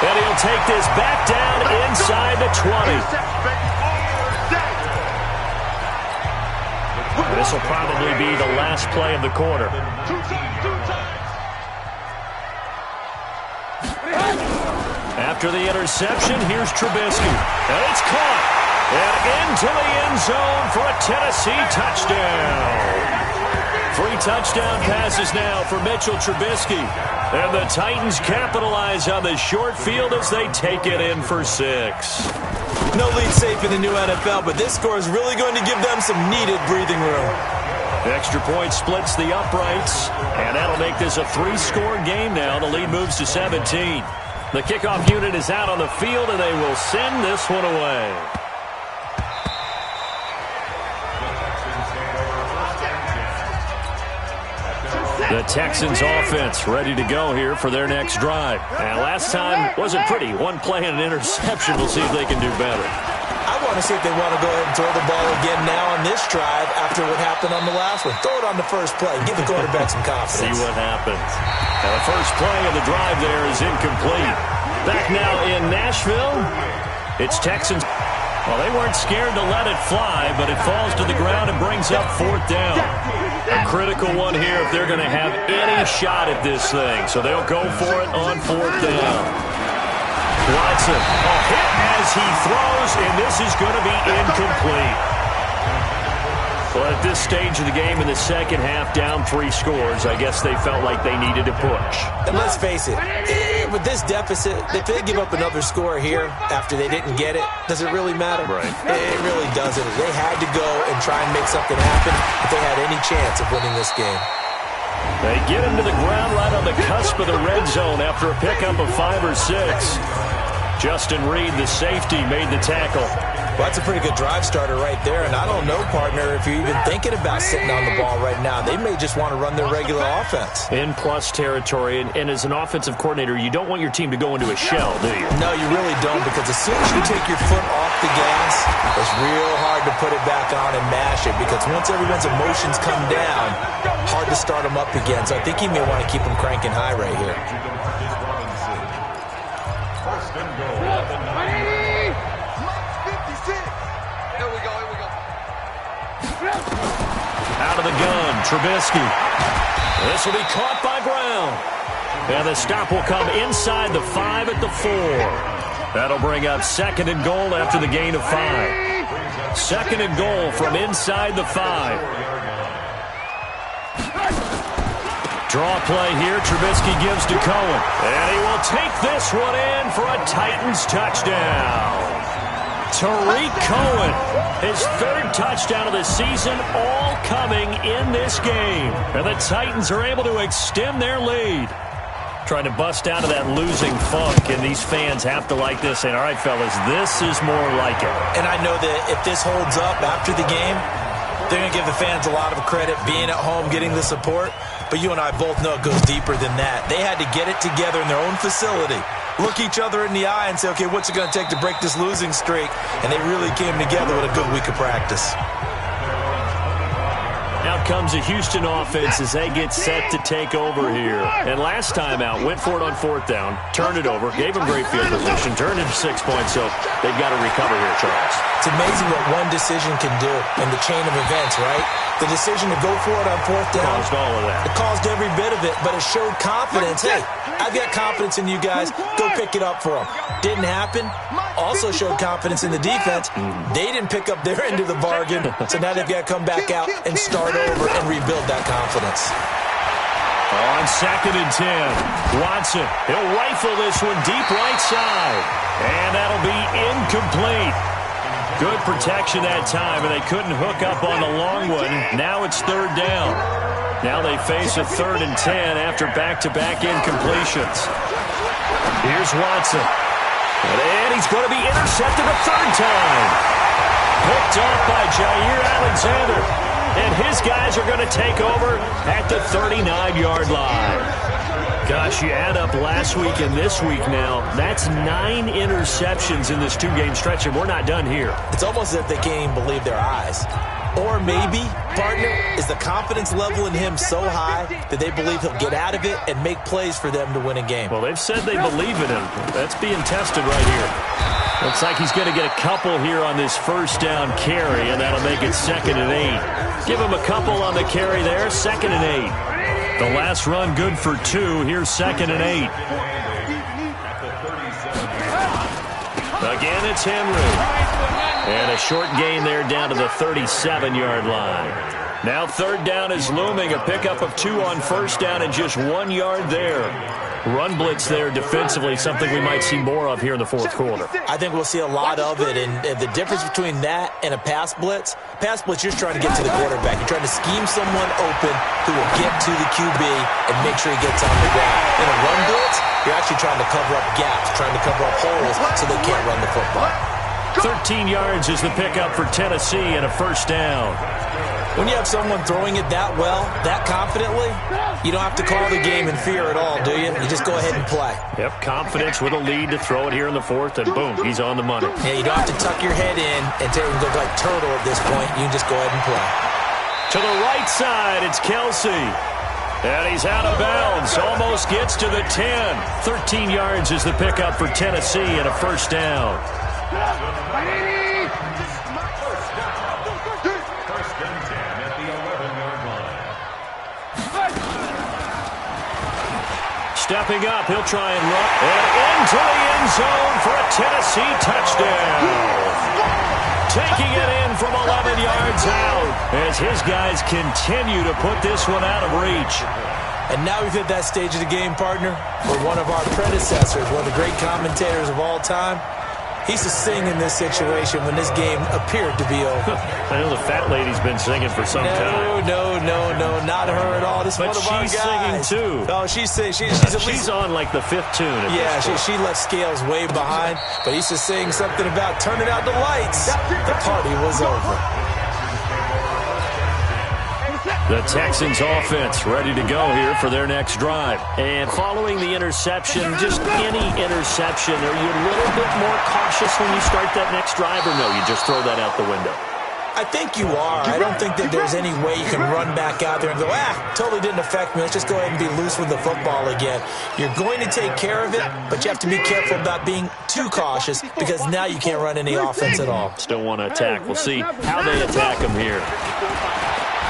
Speaker 2: And he'll take this back down inside the 20. This will probably be the last play of the quarter. After the interception, here's Trubisky. And it's caught. And into the end zone for a Tennessee touchdown. 3 touchdown passes now for Mitchell Trubisky. And the Titans capitalize on the short field as they take it in for 6.
Speaker 4: No lead safe in the new NFL, but this score is really going to give them some needed breathing room.
Speaker 2: Extra point splits the uprights, and that'll make this a 3-score game now. The lead moves to 17. The kickoff unit is out on the field, and they will send this one away. The Texans offense ready to go here for their next drive. And last time wasn't pretty. One play and an interception. We'll see if they can do better.
Speaker 4: I want to see if they want to go ahead and throw the ball again now on this drive after what happened on the last one. Throw it on the first play. Give the quarterback some confidence.
Speaker 2: See what happens. And the first play of the drive there is incomplete. Back now in Nashville, it's Texans. Well, they weren't scared to let it fly, but it falls to the ground and brings up 4th down. A critical one here if they're going to have any shot at this thing. So they'll go for it on 4th down. Watson, a hit as he throws, and this is going to be incomplete. Well, at this stage of the game in the second half, down 3 scores, I guess they felt like they needed to push.
Speaker 4: And let's face it, with this deficit, if they give up another score here after they didn't get it, does it really matter?
Speaker 2: Right.
Speaker 4: It really doesn't. They had to go and try and make something happen if they had any chance of winning this game.
Speaker 2: They get him to the ground right on the cusp of the red zone after a pickup of 5 or 6. Justin Reed, the safety, made the tackle.
Speaker 4: Well, that's a pretty good drive starter right there, and I don't know, partner, if you're even thinking about sitting on the ball right now. They may just want to run their regular offense.
Speaker 2: In plus territory, and as an offensive coordinator, you don't want your team to go into a shell, do you?
Speaker 4: No, you really don't, because as soon as you take your foot off the gas, it's real hard to put it back on and mash it, because once everyone's emotions come down, hard to start them up again. So I think you may want to keep them cranking high right here.
Speaker 2: Out of the gun, Trubisky. This will be caught by Brown. And the stop will come inside the 5 at the 4. That'll bring up 2nd and goal after the gain of 5. 2nd and goal from inside the 5. Draw play here. Trubisky gives to Cohen. And he will take this one in for a Titans touchdown. Tariq Cohen, his 3rd touchdown of the season, all coming in this game. And the Titans are able to extend their lead. Trying to bust out of that losing funk, and these fans have to like this. And all right, fellas, this is more like it.
Speaker 4: And I know that if this holds up after the game, they're going to give the fans a lot of credit being at home, getting the support. But you and I both know it goes deeper than that. They had to get it together in their own facility, look each other in the eye and say, okay, what's it going to take to break this losing streak? And they really came together with a good week of practice.
Speaker 2: Out comes the Houston offense as they get set to take over here. And last time out, went for it on 4th down, turned it over, gave them great field position, turned it to 6 points, so they've got to recover here, Charles.
Speaker 4: It's amazing what one decision can do in the chain of events, right? The decision to go for it on 4th down.
Speaker 2: Caused all of that.
Speaker 4: It caused every bit of it, but it showed confidence. Hey, I've got confidence in you guys. Go pick it up for them. Didn't happen. Also showed confidence in the defense. They didn't pick up their end of the bargain, so now they've got to come back out and start over and rebuild that confidence.
Speaker 2: On 2nd and 10, Watson, he'll rifle this one deep right side. And that'll be incomplete. Good protection that time, and they couldn't hook up on the long one. Now it's 3rd down. Now they face a 3rd and 10 after back-to-back incompletions. Here's Watson. And he's going to be intercepted a 3rd time. Picked off by Jair Alexander. And his guys are going to take over at the 39-yard line. Gosh, you add up last week and this week now, that's 9 interceptions in this 2-game stretch, and we're not done here.
Speaker 4: It's almost as if they can't even believe their eyes. Or maybe, partner, is the confidence level in him so high that they believe he'll get out of it and make plays for them to win a game?
Speaker 2: Well, they've said they believe in him. That's being tested right here. Looks like he's going to get a couple here on this first down carry, and that'll make it 2nd and 8. Give him a couple on the carry there, 2nd and 8. The last run good for 2. Here's 2nd and 8. Again, it's Henry. And a short gain there down to the 37-yard line. Now 3rd down is looming. A pickup of 2 on first down and just 1 yard there. Run blitz there defensively, something we might see more of here in the 4th quarter.
Speaker 4: I think we'll see a lot of it, and the difference between that and a pass blitz, you're just trying to get to the quarterback. You're trying to scheme someone open who will get to the QB and make sure he gets on the ground. In a run blitz, you're actually trying to cover up gaps, trying to cover up holes so they can't run the football.
Speaker 2: 13 yards is the pickup for Tennessee and a first down.
Speaker 4: When you have someone throwing it that well, that confidently, you don't have to call the game in fear at all, do you? You just go ahead and play.
Speaker 2: Yep, confidence with a lead to throw it here in the 4th, and boom, he's on the money.
Speaker 4: Yeah, you don't have to tuck your head in and go like turtle at this point. You can just go ahead and play.
Speaker 2: To the right side, it's Kelsey. And he's out of bounds, almost gets to the 10. 13 yards is the pickup for Tennessee and a first down. Stepping up, he'll try and run. And into the end zone for a Tennessee touchdown. Taking it in from 11 yards out as his guys continue to put this one out of reach.
Speaker 4: And now we've hit that stage of the game, partner, where one of our predecessors, one of the great commentators of all time, he used to sing in this situation when this game appeared to be over.
Speaker 2: I know the fat lady's been singing for some time.
Speaker 4: No, not her at all. This is one of our guys.
Speaker 2: But she's singing too.
Speaker 4: Oh, she's
Speaker 2: on like the 5th tune.
Speaker 4: Yeah, she left Scales way behind, but he used to sing something about turning out the lights. The party was over.
Speaker 2: The Texans offense ready to go here for their next drive. And following the interception, just any interception, are you a little bit more cautious when you start that next drive, or no, you just throw that out the window?
Speaker 4: I think you are. I don't think that there's any way you can run back out there and go, totally didn't affect me. Let's just go ahead and be loose with the football again. You're going to take care of it, but you have to be careful about being too cautious because now you can't run any offense at all.
Speaker 2: Still want to attack. We'll see how they attack him here.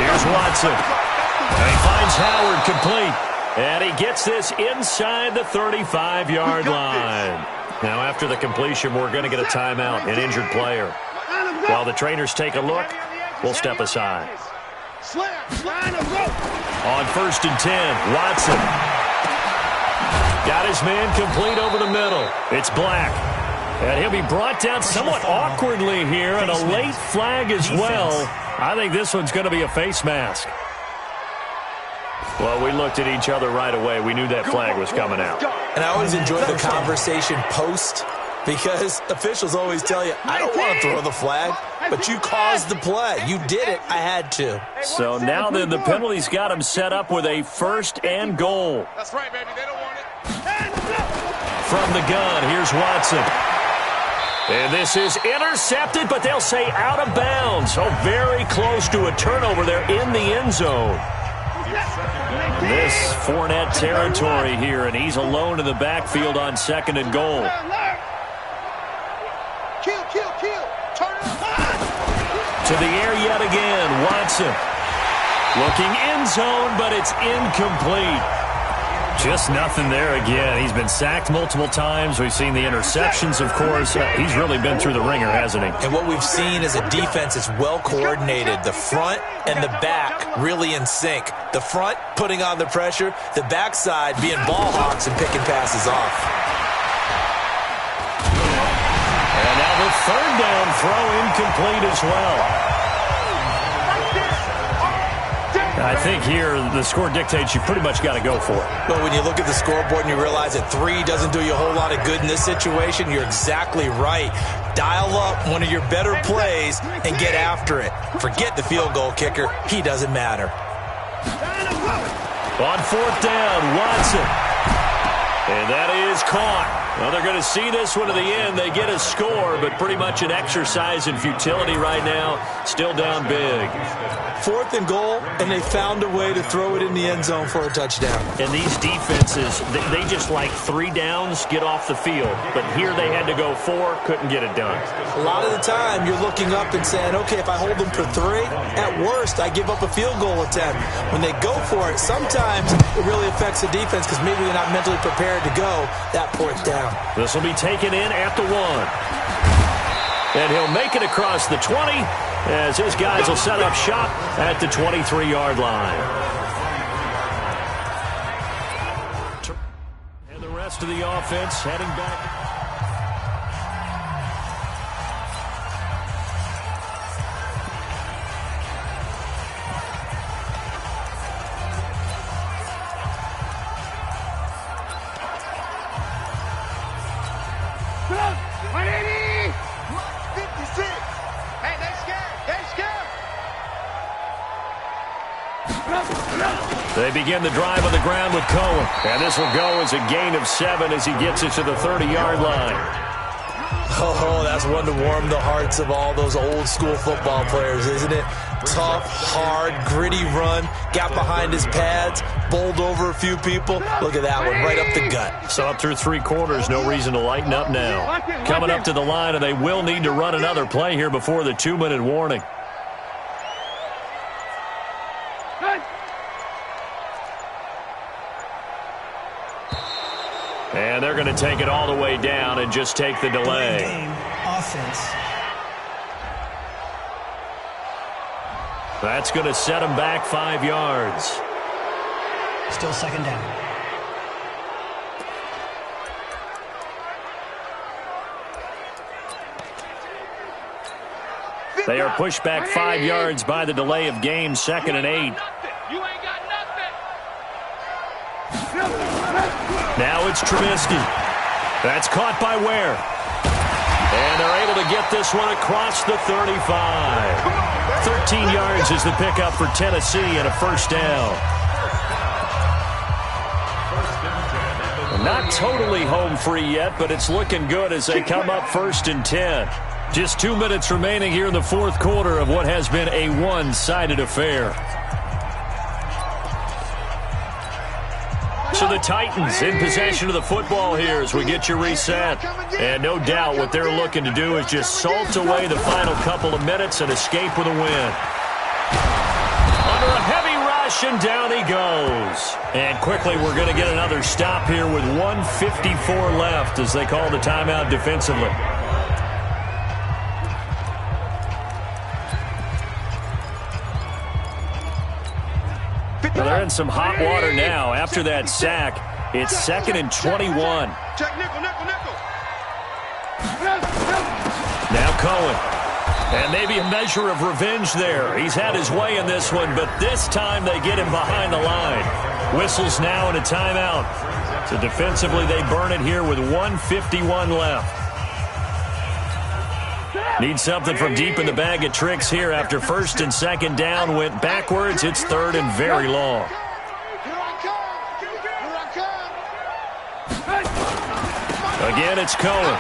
Speaker 2: Here's Watson. And he finds Howard complete. And he gets this inside the 35-yard line. Now, after the completion, we're going to get a timeout, an injured player. While the trainers take a look, we'll step aside. On 1st and 10, Watson. Got his man complete over the middle. It's Black. And he'll be brought down somewhat awkwardly here, and a late flag as well. I think this one's going to be a face mask. Well, we looked at each other right away. We knew that flag was coming out.
Speaker 4: And I always enjoy the conversation post because officials always tell you, I don't want to throw the flag, but you caused the play. You did it. I had to.
Speaker 2: So now then the penalty's got him set up with a 1st and goal.
Speaker 3: That's right, baby. They don't want it.
Speaker 2: From the gun, here's Watson. And this is intercepted, but they'll say out of bounds. So very close to a turnover there in the end zone. This Fournette territory here, and he's alone in the backfield on 2nd and goal.
Speaker 3: Kill. Turn it up.
Speaker 2: To the air yet again, Watson. Looking end zone, but it's incomplete. Just nothing there again. He's been sacked multiple times. We've seen the interceptions, of course. He's really been through the ringer, hasn't he?
Speaker 4: And what we've seen is a defense that's well coordinated. The front and the back really in sync. The front putting on the pressure. The backside being ball hawks and picking passes off.
Speaker 2: And now the 3rd down throw incomplete as well. I think here the score dictates you pretty much got to go for it.
Speaker 4: But when you look at the scoreboard and you realize that 3 doesn't do you a whole lot of good in this situation, you're exactly right. Dial up one of your better plays and get after it. Forget the field goal kicker. He doesn't matter.
Speaker 2: On 4th down, Watson. And that is caught. Well, they're going to see this one to the end. They get a score, but pretty much an exercise in futility right now. Still down big.
Speaker 4: 4th and goal, and they found a way to throw it in the end zone for a touchdown.
Speaker 2: And these defenses, they just like 3 downs, get off the field. But here they had to go 4, couldn't get it done.
Speaker 4: A lot of the time, you're looking up and saying, okay, if I hold them for 3, at worst, I give up a field goal attempt. When they go for it, sometimes it really affects the defense because maybe they're not mentally prepared to go that 4th down.
Speaker 2: This will be taken in at the 1. And he'll make it across the 20 as his guys will set up shop at the 23-yard line. And the rest of the offense heading back. They begin the drive on the ground with Cohen. And this will go as a gain of 7 as he gets it to the 30-yard line.
Speaker 4: Oh, that's one to warm the hearts of all those old-school football players, isn't it? Tough, hard, gritty run. Got behind his pads, bowled over a few people. Look at that one, right up the gut.
Speaker 2: So up through 3 quarters, no reason to lighten up now. Coming up to the line, and they will need to run another play here before the 2-minute warning. And they're going to take it all the way down and just take the delay.
Speaker 5: Game offense.
Speaker 2: That's going to set them back 5 yards.
Speaker 5: Still 2nd down.
Speaker 2: They are pushed back 5 yards by the delay of game, 2nd and 8. Now it's Trubisky. That's caught by Ware. And they're able to get this one across the 35. 13 yards is the pickup for Tennessee and a 1st down. Not totally home free yet, but it's looking good as they come up 1st and 10. Just 2 minutes remaining here in the 4th quarter of what has been a one-sided affair. So the Titans in possession of the football here as we get you reset. And no doubt what they're looking to do is just salt away the final couple of minutes and escape with a win. Under a heavy rush, and down he goes. And quickly we're going to get another stop here with 1:54 left as they call the timeout defensively. Well, they're in some hot water now. After that sack, it's 2nd and 21. Now Cohen. And maybe a measure of revenge there. He's had his way in this one, but this time they get him behind the line. Whistles now and a timeout. So defensively they burn it here with 1:51 left. Need something from deep in the bag of tricks here after 1st and 2nd down went backwards. It's 3rd and very long. Again, it's Cohen.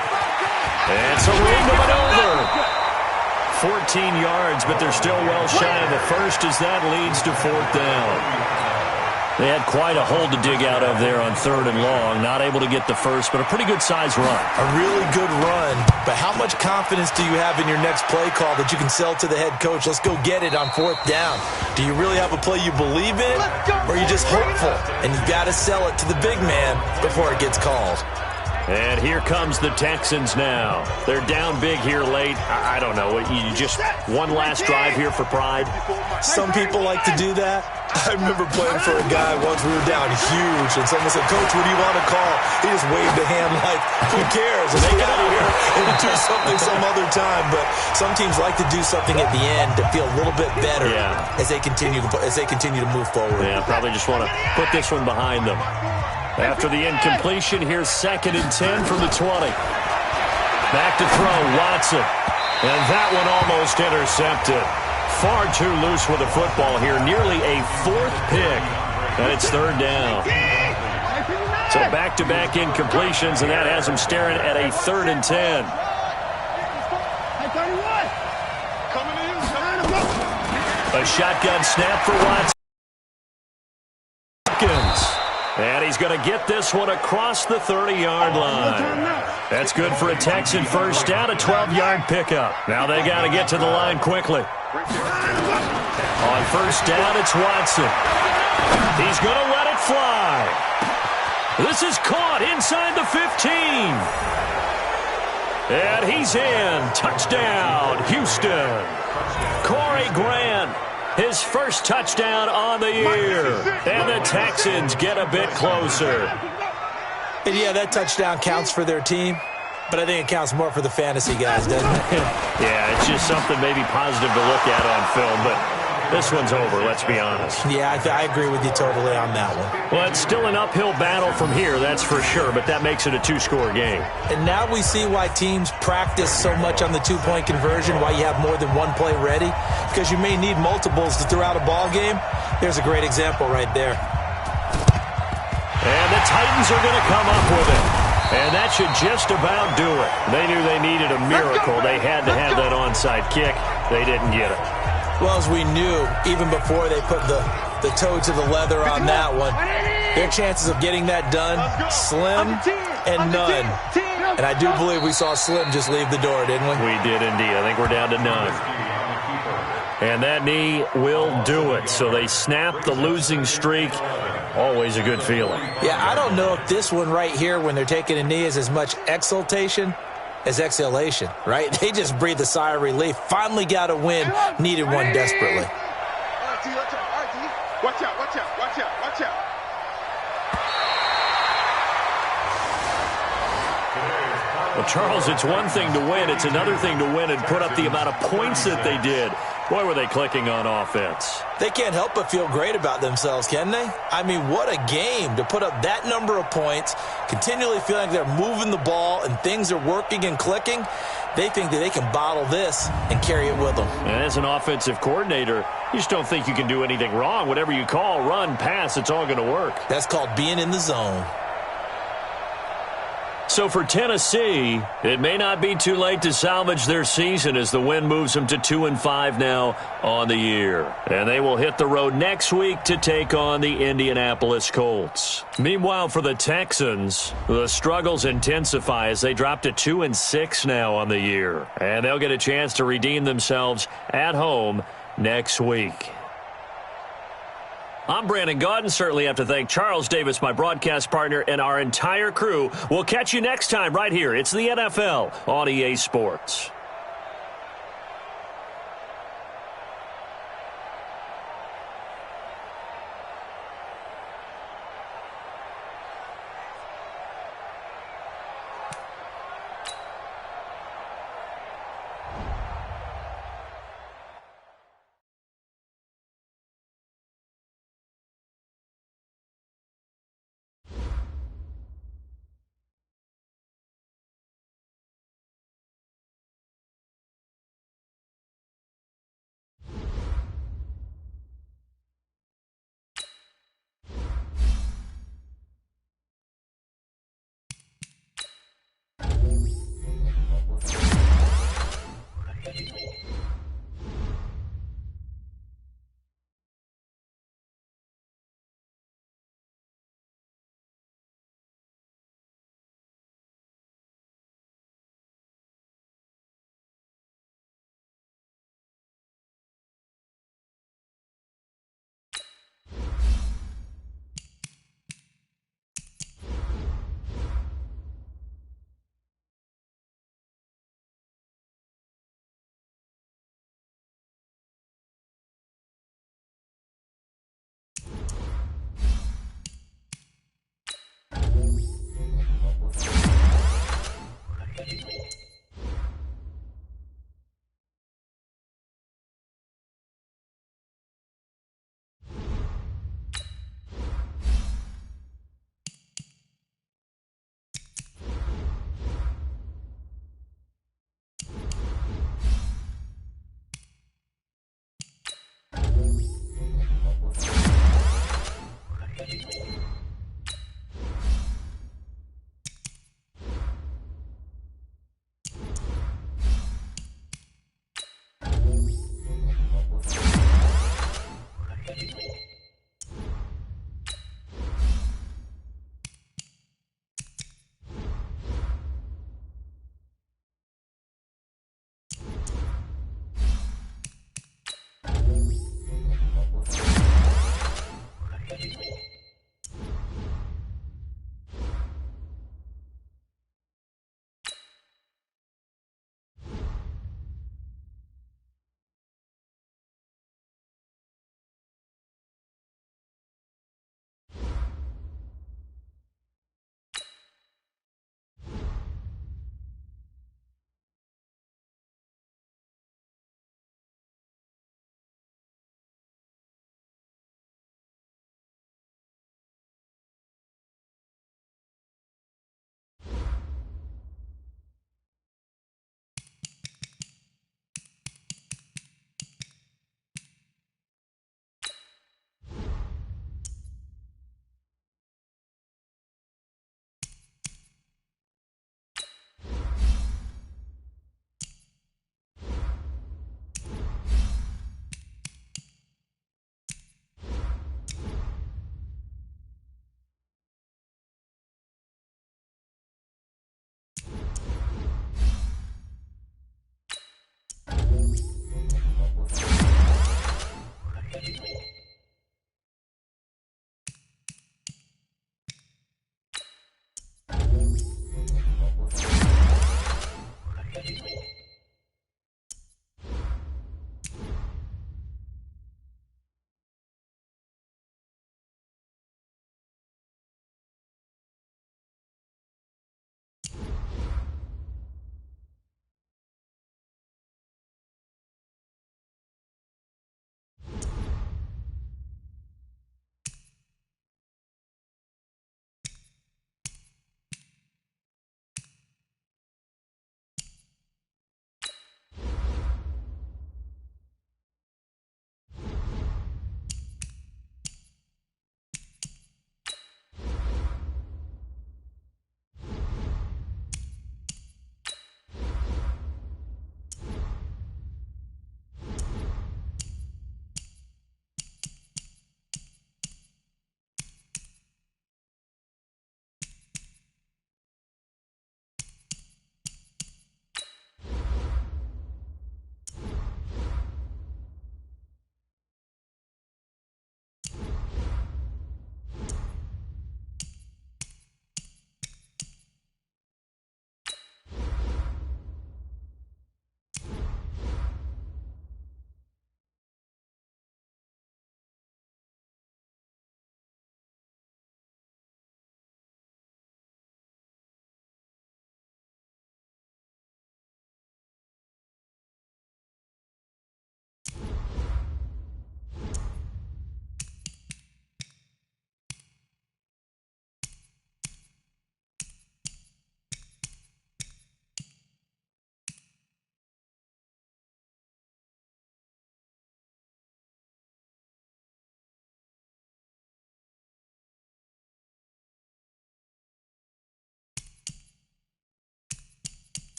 Speaker 2: And it's a room to maneuver. 14 yards, but they're still well shy of the 1st as that leads to 4th down. They had quite a hole to dig out of there on 3rd and long. Not able to get the 1st, but a pretty good-sized run.
Speaker 4: A really good run, but how much confidence do you have in your next play call that you can sell to the head coach? Let's go get it on 4th down. Do you really have a play you believe in, or are you just hopeful? And you got to sell it to the big man before it gets called.
Speaker 2: And here comes the Texans now. They're down big here late. I don't know. You just one last drive here for pride?
Speaker 4: Some people like to do that. I remember playing for a guy once. We were down huge, and someone said, "Coach, what do you want to call?" He just waved a hand like, "Who cares? Let's get out of here and do something some other time." But some teams like to do something at the end to feel a little bit better as they continue to move forward.
Speaker 2: Yeah, probably just want to put this one behind them. After the incompletion, here's 2nd and 10 from the 20. Back to throw, Watson. And that one almost intercepted. Far too loose with the football here. Nearly a 4th pick. And it's 3rd down. So back-to-back incompletions, and that has them staring at a 3rd and 10. A shotgun snap for Watson. And he's going to get this one across the 30-yard line. That's good for a Texan first down, a 12-yard pickup. Now they got to get to the line quickly. On first down, it's Watson. He's going to let it fly. This is caught inside the 15. And he's in. Touchdown, Houston. Corey Grant, his first touchdown on the year. And the Texans get a bit closer.
Speaker 4: And yeah, that touchdown counts for their team, but I think it counts more for the fantasy guys, doesn't it?
Speaker 2: Yeah, it's just something maybe positive to look at on film, but this one's over, let's be honest.
Speaker 4: Yeah, I agree with you totally on that one.
Speaker 2: Well, it's still an uphill battle from here, that's for sure, but that makes it a 2-score game.
Speaker 4: And now we see why teams practice so much on the 2-point conversion, why you have more than one play ready, because you may need multiples to throw out a ball game. There's a great example right there.
Speaker 2: And the Titans are going to come up with it. And that should just about do it. They knew they needed a miracle. They had to have that onside kick. They didn't get it.
Speaker 4: Well, as we knew, even before they put the toe to the leather on that one, their chances of getting that done, slim and none. And I do believe we saw Slim just leave the door, didn't we?
Speaker 2: We did indeed. I think we're down to none. And that knee will do it. So they snap the losing streak. Always a good feeling.
Speaker 4: Yeah, I don't know if this one right here, when they're taking a knee, is as much exultation as exhalation, right? They just breathe a sigh of relief. Finally got a win. Needed one desperately.
Speaker 3: Watch out, watch out, watch out, watch out.
Speaker 2: Well, Charles, it's one thing to win. It's another thing to win and put up the amount of points that they did. Boy, were they clicking on offense.
Speaker 4: They can't help but feel great about themselves, can they? I mean, what a game to put up that number of points, continually feeling like they're moving the ball and things are working and clicking. They think that they can bottle this and carry it with them.
Speaker 2: And as an offensive coordinator, you just don't think you can do anything wrong. Whatever you call, run, pass, it's all going to work.
Speaker 4: That's called being in the zone.
Speaker 2: So for Tennessee, it may not be too late to salvage their season as the win moves them to 2-5 now on the year. And they will hit the road next week to take on the Indianapolis Colts. Meanwhile, for the Texans, the struggles intensify as they drop to 2-6 now on the year. And they'll get a chance to redeem themselves at home next week. I'm Brandon Gaudin. Certainly have to thank Charles Davis, my broadcast partner, and our entire crew. We'll catch you next time right here. It's the NFL on EA Sports.